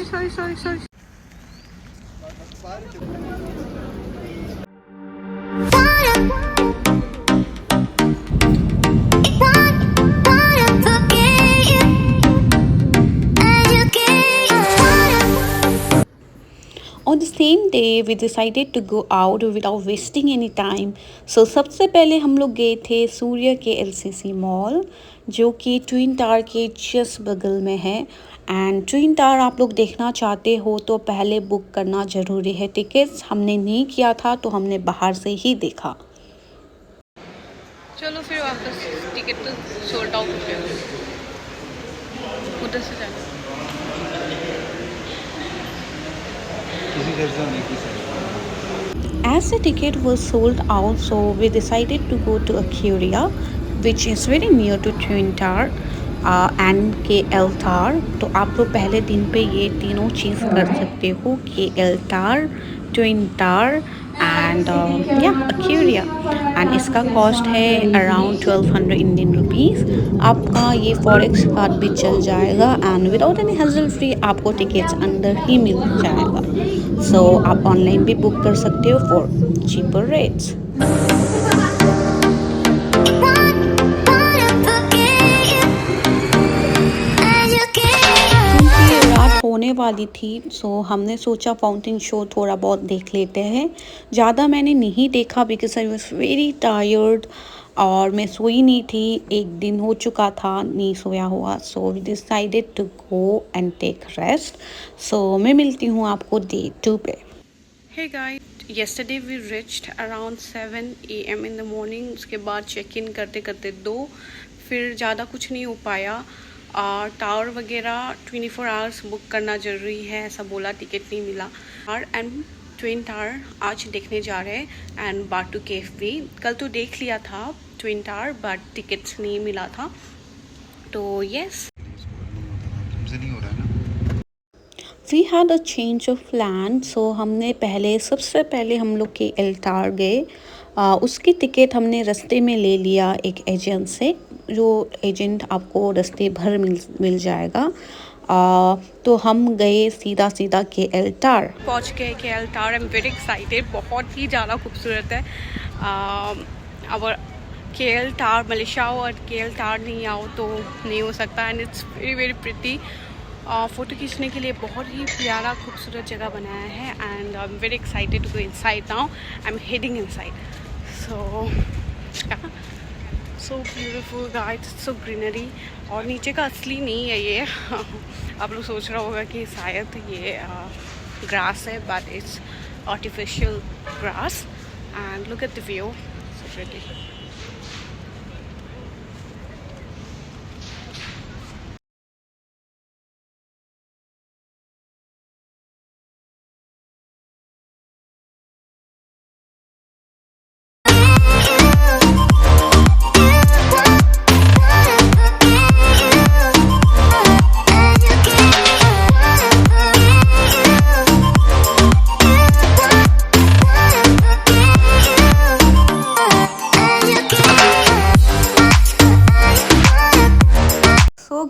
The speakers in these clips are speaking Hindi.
sorry. On the same day, we decided to go out without wasting any time. So सबसे पहले हम लोग गए थे सूर्य के एलसीसी मॉल, जो कि ट्विन टावर के जस्ट बगल में है। एंड ट्विन टावर आप लोग देखना चाहते हो तो पहले बुक करना ज़रूरी है। टिकट्स हमने नहीं किया था तो हमने बाहर से ही देखा। चलो फिर वापस, टिकट तो सोल्ड आउट हो गया, उधर से जाना। As the ticket was sold out, so we decided to go to Akuria, which is very near to Twin Tower and KL Tower. तो आप लोग पहले दिन पे ये तीनों चीज़ कर सकते हो, KL Tower, Twin Tower and Akuria. And इसका कॉस्ट है अराउंड 1200 इंडियन रुपीज़। आपका ये फॉरेक्स कार्ड भी चल जाएगा एंड विदाउट एनी हजल फ्री आपको टिकट्स अंदर ही मिल जाएगा। सो आप ऑनलाइन भी बुक कर सकते हो फॉर चीपर रेट्स। होने वाली थी सो हमने सोचा फाउंटेन शो थोड़ा बहुत देख लेते हैं। ज़्यादा मैंने नहीं देखा because I was very tired और मैं सोई नहीं थी, एक दिन हो चुका था नहीं सोया हुआ। So we decided to go and take rest. So मैं मिलती हूँ आपको डे 2 पे। Hey guys, yesterday we reached around 7 AM in the morning। उसके बाद चेक इन करते करते 2, फिर ज़्यादा कुछ नहीं हो पाया। टावर वगैरह 24 आवर्स बुक करना ज़रूरी है ऐसा बोला, टिकट नहीं मिला। और एंड ट्विन टावर आज देखने जा रहे हैं एंड बाटू केव भी। कल तो देख लिया था ट्विन टावर बट टिकट्स नहीं मिला था, तो yes we had a change of plan. So हमने सबसे पहले हम लोग के एल टावर गए। उसकी टिकट हमने रास्ते में ले लिया एक एजेंट से, जो एजेंट आपको रास्ते भर मिल जाएगा। तो हम गए सीधा KL टावर। पहुंच गए KL tower. I am very excited, बहुत ही ज़्यादा खूबसूरत है। और KL टावर मलेशिया आओ और KL टावर नहीं आओ तो नहीं हो सकता। And it's very very pretty. Photo खींचने के लिए बहुत ही प्यारा खूबसूरत जगह बनाया है। And I am very excited to go inside now. I am heading inside. So beautiful guys, so greenery. और नीचे का असली नहीं है ये आप लोग सोच रहा होगा कि शायद ये ग्रास है but it's artificial grass. And look at the view, so pretty.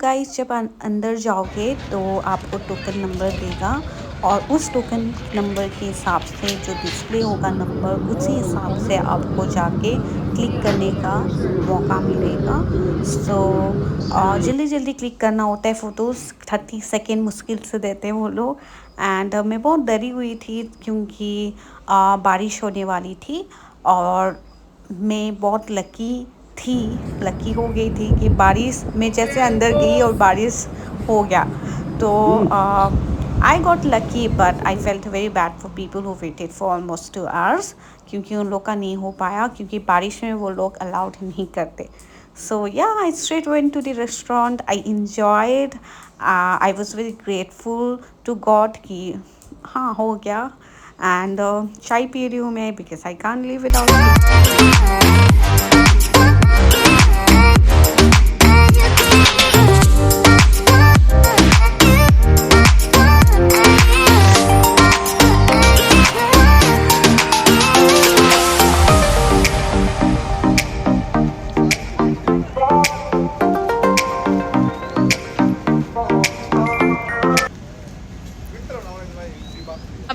Guys, जब अंदर जाओगे तो आपको टोकन नंबर देगा और उस टोकन नंबर के हिसाब से जो डिस्प्ले होगा नंबर, उसी हिसाब से आपको जाके क्लिक करने का मौका मिलेगा। सो जल्दी जल्दी क्लिक करना होता है। फ़ोटोज़ 30 सेकेंड मुश्किल से देते हैं वो लोग। एंड मैं बहुत डरी हुई थी क्योंकि बारिश होने वाली थी और मैं बहुत लकी हो गई थी कि बारिश में जैसे अंदर गई और बारिश हो गया। तो I got lucky but I felt very bad for people who waited for almost 2 hours, क्योंकि उन लोग का नहीं हो पाया क्योंकि बारिश में वो लोग अलाउड नहीं करते। So yeah I straight went to the restaurant. I enjoyed. I was very grateful to God कि हाँ हो गया। एंड चाय पी रही हूँ मैं because I can't live without.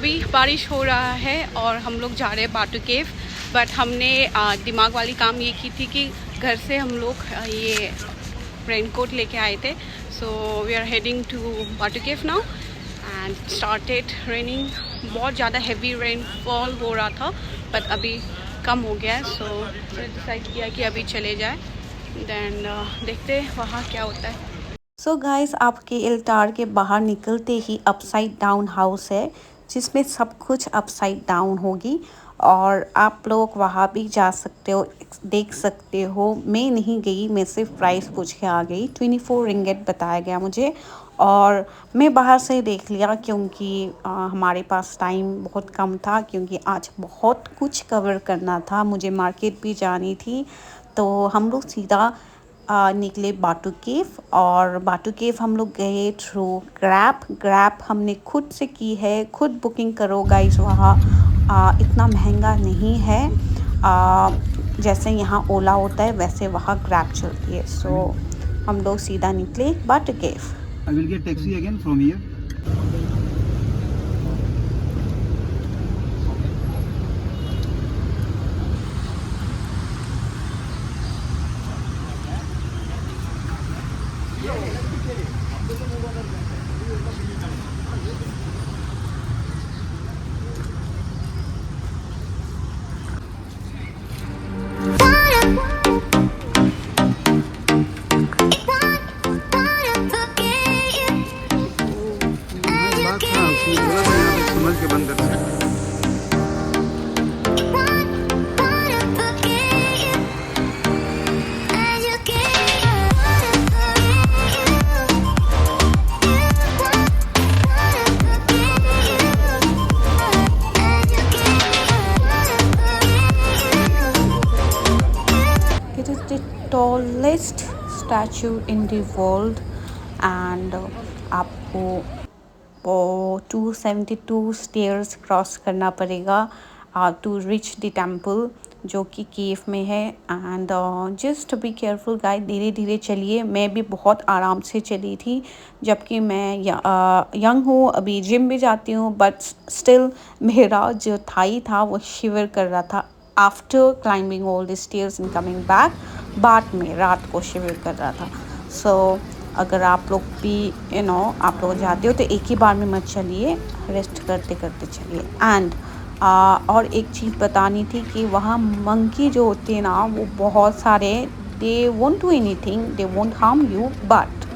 अभी बारिश हो रहा है और हम लोग जा रहे हैं बाटू केव। बट हमने दिमाग वाली काम ये की थी कि घर से हम लोग ये रेनकोट लेके आए थे। So we are heading to Batu cave now and started raining. बहुत ज़्यादा हैवी रेनफॉल हो रहा था बट अभी कम हो गया है। सो फिर डिसाइड किया कि अभी चले जाए। देन देखते हैं वहाँ क्या होता है। सो गाइस, आपके एल्टार के बाहर निकलते ही अपसाइड डाउन हाउस है जिसमें सब कुछ अपसाइड डाउन होगी और आप लोग वहाँ भी जा सकते हो, देख सकते हो। मैं नहीं गई, मैं सिर्फ प्राइस पूछ के आ गई। 24 रिंगेट बताया गया मुझे और मैं बाहर से ही देख लिया क्योंकि हमारे पास टाइम बहुत कम था, क्योंकि आज बहुत कुछ कवर करना था। मुझे मार्केट भी जानी थी तो हम लोग सीधा निकले बाटू केव। और बाटू केव हम लोग गए थ्रू ग्रैब हमने खुद से की है। खुद बुकिंग करो गाइस, वहाँ इतना महंगा नहीं है। जैसे यहाँ ओला होता है वैसे वहाँ ग्रैब चलती है। सो हम लोग सीधा निकले बाटू केव। I will get taxi again from here. समझ के बंद कर सकते। It is the tallest statue in the world and आपको 272 स्टेयर्स क्रॉस करना पड़ेगा टू रीच द टेम्पल जो कि केव में है। And just be careful guys, धीरे धीरे चलिए। मैं भी बहुत आराम से चली थी, जबकि मैं यंग हूँ, अभी जिम भी जाती हूँ, बट स्टिल मेरा जो थाई था वो शिवर कर रहा था after climbing all the stairs and coming back. बाद में रात को शिवर कर रहा था। सो अगर आप लोग भी आप लोग जाते हो तो एक ही बार में मत चलिए, रेस्ट करते करते चलिए। एंड और एक चीज़ बतानी थी कि वहाँ मंकी जो होते हैं ना वो बहुत सारे, they won't do anything, they won't harm you. But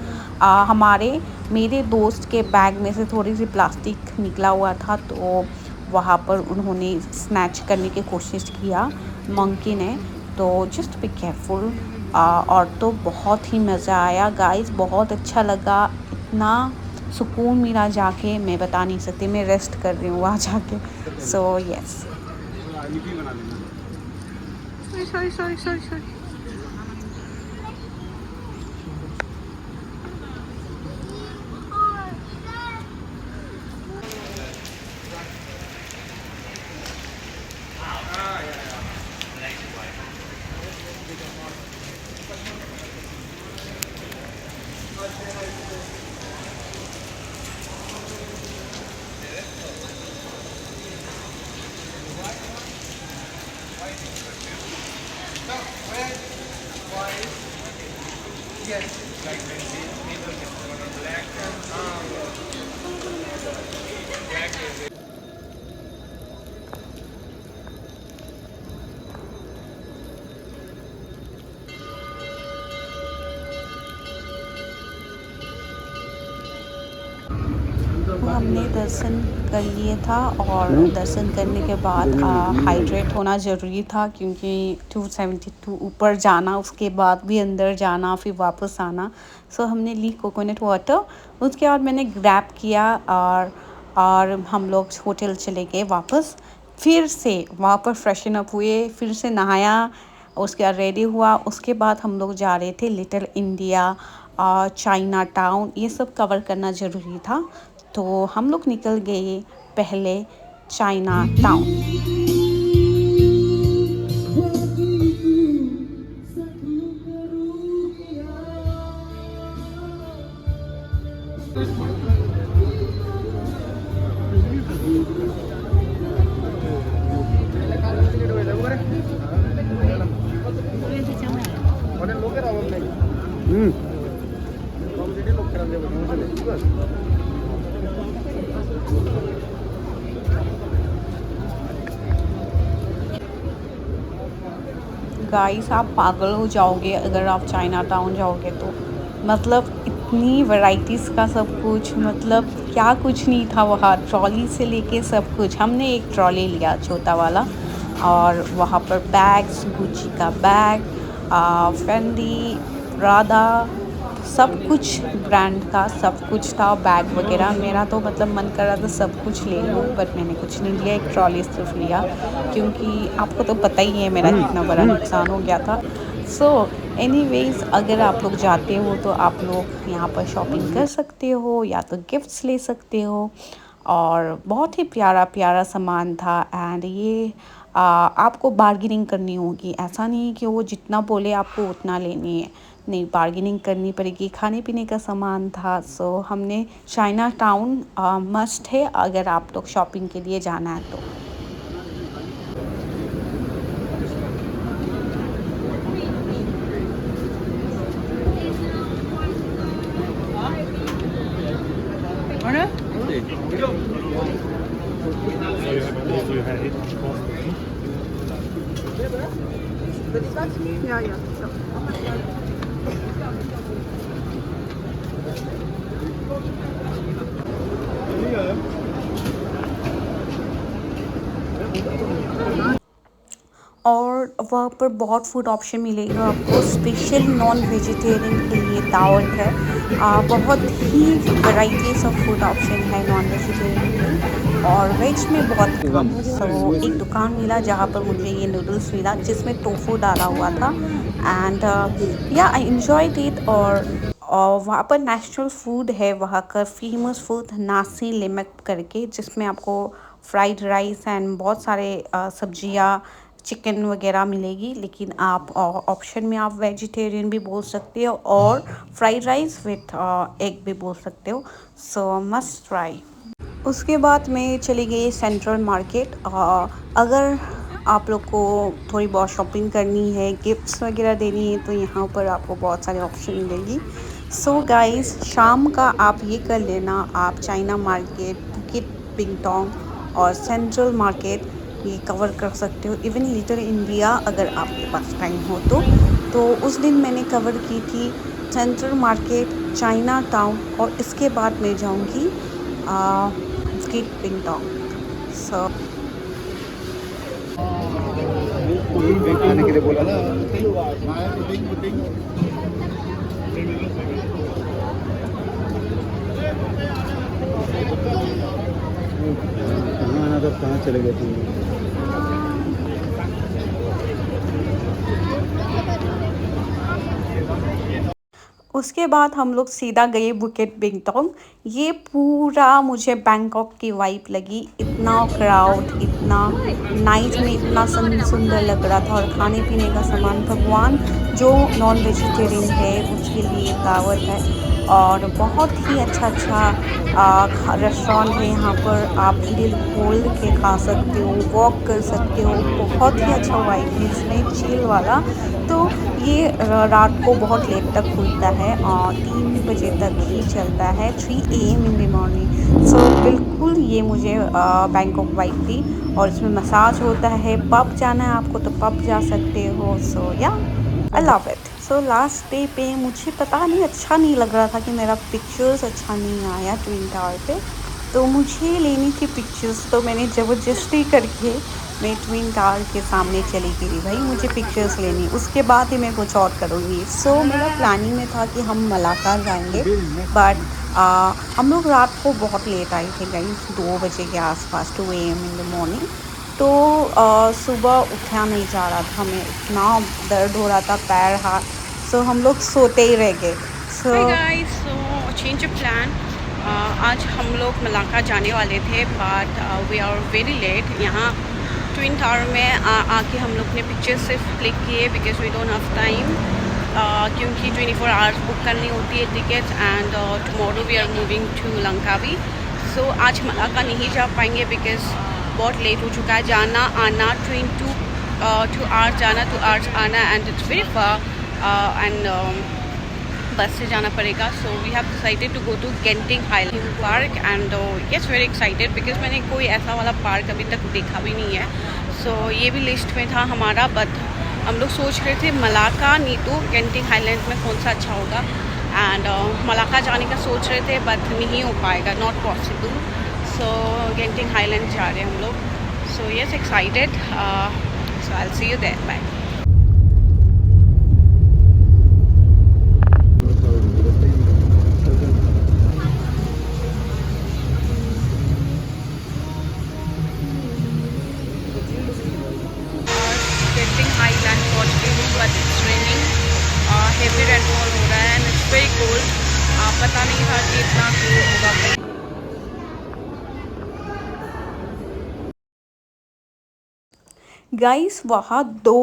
मेरे दोस्त के बैग में से थोड़ी सी प्लास्टिक निकला हुआ था तो वहाँ पर उन्होंने स्नैच करने की कोशिश किया मंकी ने। तो जस्ट बी केयरफुल। और तो बहुत ही मज़ा आया गाइस, बहुत अच्छा लगा। इतना सुकून मिला जाके मैं बता नहीं सकती। मैं रेस्ट कर रही हूँ वहाँ जाके। So yes. सॉरी। हमने दर्शन कर लिए था और दर्शन करने के बाद हाइड्रेट होना ज़रूरी था, क्योंकि 272 ऊपर जाना, उसके बाद भी अंदर जाना, फिर वापस आना। सो हमने ली कोकोनट वाटर। उसके बाद मैंने ग्रैब किया और हम लोग होटल चले गए वापस। फिर से वहाँ पर फ्रेशन अप हुए, फिर से नहाया, उसके बाद रेडी हुआ। उसके बाद हम लोग जा रहे थे लिटिल इंडिया, चाइना टाउन, ये सब कवर करना ज़रूरी था। तो हम लोग निकल गए पहले चाइना टाउन। गाइस आप पागल हो जाओगे अगर आप चाइना टाउन जाओगे तो। मतलब इतनी वैरायटीज़ का सब कुछ, मतलब क्या कुछ नहीं था वहाँ, ट्रॉली से लेके सब कुछ। हमने एक ट्रॉली लिया छोटा वाला, और वहाँ पर बैग्स, गुच्ची का बैग, फेंडी, प्रादा, सब कुछ ब्रांड का सब कुछ था, बैग वगैरह। मेरा तो मतलब मन कर रहा था सब कुछ ले लूँ, बट मैंने कुछ नहीं लिया, एक ट्रॉली सिर्फ लिया, क्योंकि आपको तो पता ही है मेरा कितना बड़ा नुकसान हो गया था। सो एनीवेज़, अगर आप लोग जाते हो तो आप लोग यहाँ पर शॉपिंग कर सकते हो, या तो गिफ्ट्स ले सकते हो। और बहुत ही प्यारा प्यारा सामान था। एंड ये आपको बार्गेनिंग करनी होगी, ऐसा नहीं कि वो जितना बोले आपको उतना लेनी है, नहीं, बार्गेनिंग करनी पड़ेगी। खाने पीने का सामान था। सो हमने चाइना टाउन मस्ट है अगर आप लोग शॉपिंग के लिए जाना है तो। और वहाँ पर बहुत फूड ऑप्शन मिलेगा आपको। स्पेशल नॉन वेजिटेरियन के लिए दावत है। बहुत ही वैराइटीज़ ऑफ फूड ऑप्शन है नॉन वेजिटेरियन में, और वेज में बहुत कम। सो एक दुकान मिला जहाँ पर मुझे ये नूडल्स मिला जिसमें टोफू डाला हुआ था। एंड या आई एंजॉयड इट। और वहाँ पर नेशनल फूड है, वहाँ का फेमस फूड नासी लेमक करके, जिसमें आपको फ्राइड राइस एंड बहुत सारे सब्जियाँ, चिकन वगैरह मिलेगी। लेकिन आप ऑप्शन में आप वेजिटेरियन भी बोल सकते हो, और फ्राइड राइस विथ एग भी बोल सकते हो। सो मस्ट ट्राई। उसके बाद मैं चली गई सेंट्रल मार्केट। अगर आप लोग को थोड़ी बहुत शॉपिंग करनी है, गिफ्ट्स वगैरह देनी है, तो यहाँ पर आपको बहुत सारे ऑप्शन मिलेंगी। सो गाइस, शाम का आप ये कर लेना, आप चाइना मार्केट, बुकिट पिंगटोंग और सेंट्रल मार्केट ये कवर कर सकते हो। इवन लिटिल इंडिया अगर आपके पास टाइम हो तो उस दिन मैंने कवर की थी सेंट्रल मार्केट, चाइना टाउन, और इसके बाद मैं जाऊंगी बुकिट पिंगटोंग। सो खाने के लिए बोला ना। कहाँ आना था, कहाँ चले गए थे। उसके बाद हम लोग सीधा गए बुकेट पिंगटोंग। ये पूरा मुझे बैंकॉक की वाइब लगी। इतना क्राउड, इतना नाइट में इतना सुंदर लग रहा था। और खाने पीने का सामान, भगवान जो नॉन वेजिटेरियन है उसके लिए दावत है। और बहुत ही अच्छा रेस्टोरेंट है यहाँ पर। आप दिल खोल के खा सकते हो, वॉक कर सकते हो। बहुत ही अच्छा वाइब है इसमें, चिल वाला। तो ये रात को बहुत लेट तक खुलता है और 3 बजे तक ही चलता है, 3 AM इन द मॉर्निंग। सो बिल्कुल ये मुझे बैंकॉक वाइब थी। और इसमें मसाज होता है। पब जाना है आपको तो पब जा सकते हो। सो yeah I love it. So last day पे मुझे पता नहीं, अच्छा नहीं लग रहा था कि मेरा पिक्चर्स अच्छा नहीं आया ट्विन टावर पे, तो मुझे लेनी थी पिक्चर्स। तो मैंने ज़बरदस्ती करके मैं ट्विन टावर के सामने चली गई, भाई मुझे पिक्चर्स लेनी, उसके बाद ही मैं कुछ और करूँगी। सो मेरा प्लानिंग में था कि हम मलाका जाएंगे, बट हम लोग रात को बहुत लेट आए थे गाइस, 2 बजे के आसपास, 2 AM इन द मॉर्निंग। तो सुबह उठा नहीं जा रहा था, मैं इतना दर्द हो रहा था पैर हाथ। सो हम लोग सोते ही रह गए। So hi guys, so change of plan. आज हम लोग मलाका जाने वाले थे, but we are very late. यहाँ ट्विन टावर में आके हम लोग ने पिक्चर सिर्फ क्लिक किए, because we don't have time, क्योंकि 24 आवर्स बुक करनी होती है ticket. And tomorrow we are moving to Langkawi. So आज मलाका नहीं जा पाएंगे बिकॉज बहुत लेट हो चुका है। जाना आना ट्रेन 2 आवर्स जाना 2 आवर्स आना and it's very far and bus से जाना पड़ेगा। So we have decided to go to Genting Highland Park and yes very excited because मैंने कोई ऐसा वाला पार्क अभी तक देखा भी नहीं है। सो ये भी लिस्ट में था हमारा, बट हम लोग सोच रहे थे मलाका नहीं तो गेंटिंग हाईलैंड में कौन सा अच्छा होगा। एंड मलाका जाने का सोच रहे थे बट नहीं हो पाएगा, not possible. So Genting Highland जा रहे हैं हम लोग। So yes excited, so I will see you there, bye. Genting Highland पहुंच गई हूँ but it's raining, heavy rainfall हो रहा है एंड इट्स वेरी कोल्ड। पता नहीं था कि इतना कोल्ड होगा। गाइस वहाँ 2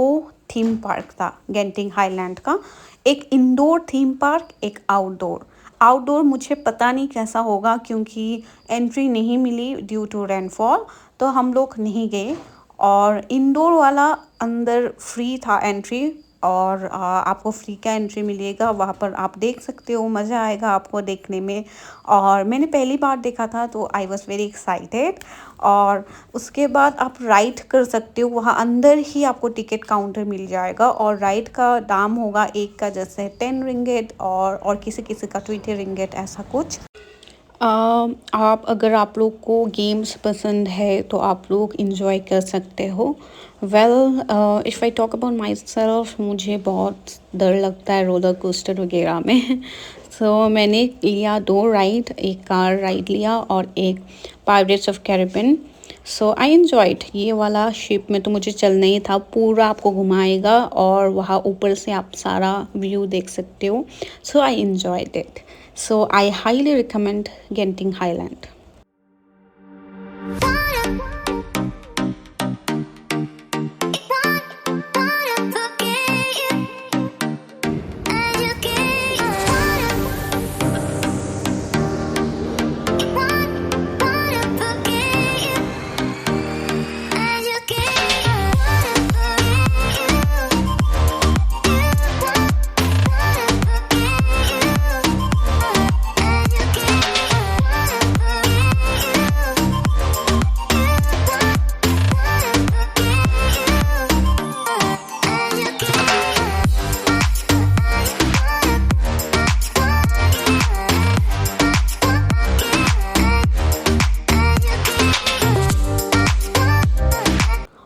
थीम पार्क था गेंटिंग हाईलैंड का, एक इंडोर थीम पार्क, एक आउटडोर। आउटडोर मुझे पता नहीं कैसा होगा क्योंकि एंट्री नहीं मिली ड्यू टू रेनफॉल, तो हम लोग नहीं गए। और इंडोर वाला अंदर फ्री था एंट्री, और आपको फ्री का एंट्री मिलेगा वहाँ पर, आप देख सकते हो, मज़ा आएगा आपको देखने में। और मैंने पहली बार देखा था तो आई वॉज़ वेरी एक्साइटेड। और उसके बाद आप राइड कर सकते हो, वहाँ अंदर ही आपको टिकट काउंटर मिल जाएगा और राइड का दाम होगा एक का जैसे 10 रिंगेट और किसी किसी का 20 रिंगेट, ऐसा कुछ। आप अगर आप लोग को गेम्स पसंद है तो आप लोग इंजॉय कर सकते हो। Well if I talk about my self, मुझे बहुत डर लगता है रोलर कोस्टर वगैरह में। सो मैंने लिया 2 राइड, एक कार राइड लिया और एक pirates of Caribbean. So I enjoyed. ये वाला शिप में तो मुझे चलना ही था, पूरा आपको घुमाएगा और वहाँ ऊपर से आप सारा व्यू देख सकते हो। So I enjoyed it. So I highly recommend Genting Highland.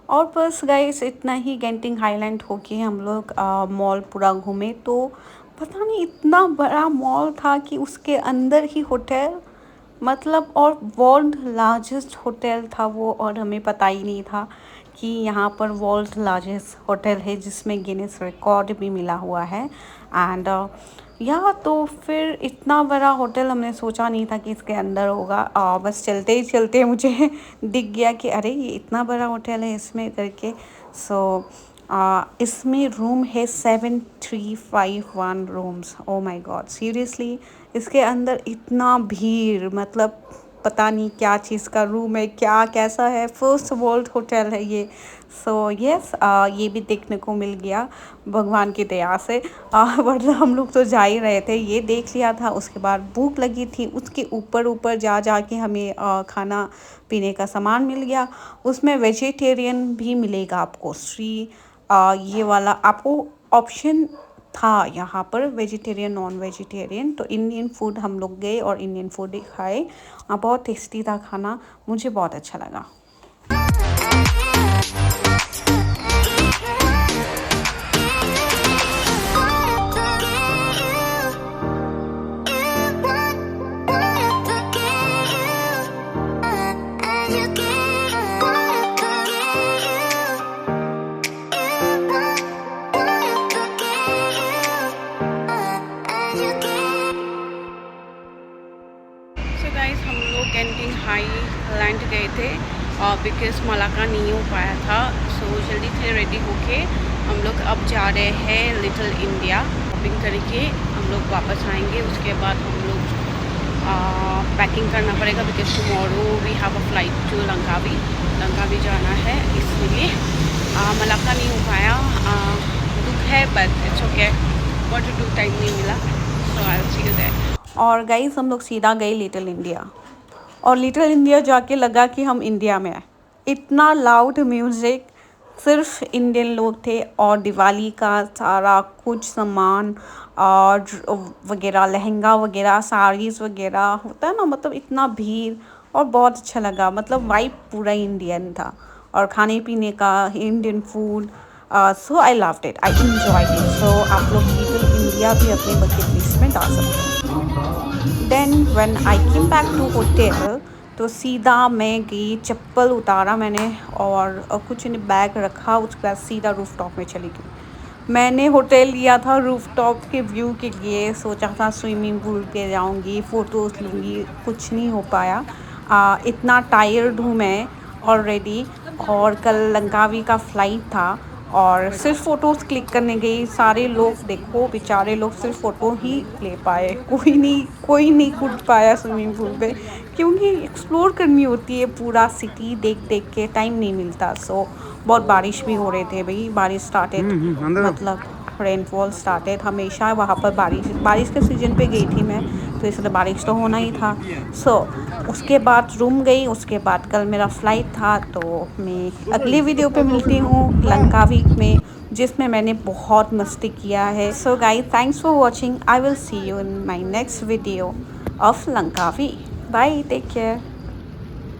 और बस गाइस इतना ही। गेंटिंग हाईलैंड होके हम लोग मॉल पूरा घूमे, तो पता नहीं इतना बड़ा मॉल था कि उसके अंदर ही होटल, मतलब और वर्ल्ड लार्जेस्ट होटल था वो, और हमें पता ही नहीं था कि यहाँ पर वर्ल्ड लार्जेस्ट होटल है जिसमें गिनीज रिकॉर्ड भी मिला हुआ है। एंड या तो फिर इतना बड़ा होटल हमने सोचा नहीं था कि इसके अंदर होगा। बस चलते ही चलते मुझे दिख गया कि अरे ये इतना बड़ा होटल है इसमें करके। सो इसमें रूम है 7351 rooms. Oh my God, seriously इसके अंदर इतना भीड़, मतलब पता नहीं क्या चीज़ का रूम है, क्या कैसा है, फर्स्ट वर्ल्ड होटल है ये। सो यस, ये भी देखने को मिल गया भगवान की दया से। वरना हम लोग तो जा ही रहे थे, ये देख लिया था। उसके बाद भूख लगी थी, उसके ऊपर जा के हमें खाना पीने का सामान मिल गया। उसमें वेजिटेरियन भी मिलेगा आपको, ये वाला आपको ऑप्शन था यहाँ पर, वेजिटेरियन नॉन वेजिटेरियन। तो इंडियन फूड हम लोग गए और इंडियन फूड ही खाए। बहुत टेस्टी था खाना, मुझे बहुत अच्छा लगा। हम लोग गेंटिंग हाईलैंड गए थे बिकॉज मलाका नहीं हो पाया था। सो जल्दी से रेडी होके हम लोग अब जा रहे हैं लिटिल इंडिया। शॉपिंग करके हम लोग वापस आएंगे। उसके बाद हम लोग पैकिंग करना पड़ेगा because tomorrow we have a flight to Langkawi जाना है, इसलिए मलाका नहीं हो पाया। दुख है but it's okay, what to do, time नहीं मिला, so I will see you there. और गाइस हम लोग सीधा गए लिटिल इंडिया, और लिटिल इंडिया जाके लगा कि हम इंडिया में हैं। इतना लाउड म्यूज़िक, सिर्फ इंडियन लोग थे, और दिवाली का सारा कुछ सामान और वगैरह, लहंगा वगैरह, साड़ीज़ वगैरह होता है ना, मतलब इतना भीड़, और बहुत अच्छा लगा। मतलब वाइब पूरा इंडियन था, और खाने पीने का Indian food, so I loved it, I enjoyed it. So आप लोग लिटिल इंडिया भी अपनी बकेट लिस्ट में डाल सकते हैं। Then when I came back to hotel, तो सीधा मैं गई, चप्पल उतारा मैंने और कुछ नहीं, बैग रखा, उसके बाद सीधा रूफ टॉप में चली गई। मैंने होटल लिया था रूफ टॉप के व्यू के लिए, सोचा था स्विमिंग पूल पे जाऊंगी, फ़ोटोज़ लूँगी, कुछ नहीं हो पाया। इतना टायर्ड हूँ मैं ऑलरेडी, और कल लंकावी का फ़्लाइट था, और सिर्फ फ़ोटोज़ क्लिक करने गई। सारे लोग देखो, बेचारे लोग सिर्फ फ़ोटो ही ले पाए, कोई नहीं कूद पाया स्विमिंग पूल पे, क्योंकि एक्सप्लोर करनी होती है पूरा सिटी, देख देख के टाइम नहीं मिलता। सो बहुत बारिश भी हो रहे थे भाई, बारिश स्टार्टेड, मतलब रेनफॉल स्टार्टेड, हमेशा वहाँ पर बारिश के सीज़न पे गई थी मैं, तो इसलिए बारिश तो होना ही था। सो उसके बाद रूम गई, उसके बाद कल मेरा फ़्लाइट था, तो मैं अगली वीडियो पे मिलती हूँ लंकावी में, जिसमें मैंने बहुत मस्ती किया है। So guys, thanks for watching, I will see you in my next video of Langkawi. Bye, take care.